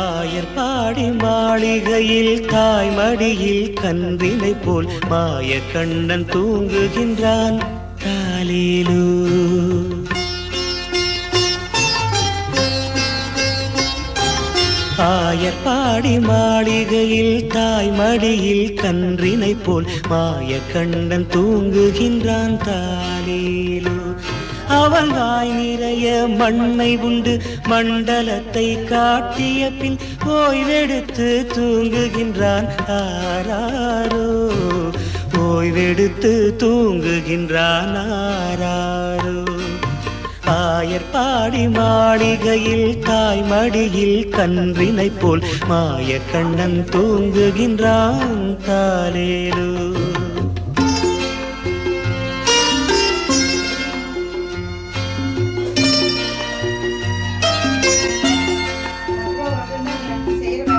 ஆயர்பாடி மாளிகையில் தாய்மடியில் கன்றினை போல் மாய கண்ணன் தூங்குகின்றான் தாலேலோ. ஆயர்பாடி மாளிகையில் தாய்மடியில் கன்றினை போல் மாய கண்ணன் தூங்குகின்றான் தாலேலோ. அவன் வாய் நிறைய மண்ணை உண்டு மண்டலத்தை காட்டிய பின் ஓய்வெடுத்து தூங்குகின்றான் ஆராரோ. ஓய்வெடுத்து தூங்குகின்றான் ஆராரோ. ஆயர்பாடி மாளிகையில் தாய்மடியில் கன்றினை போல் மாய கண்ணன் தூங்குகின்றான் தாலேலோ. செய்யற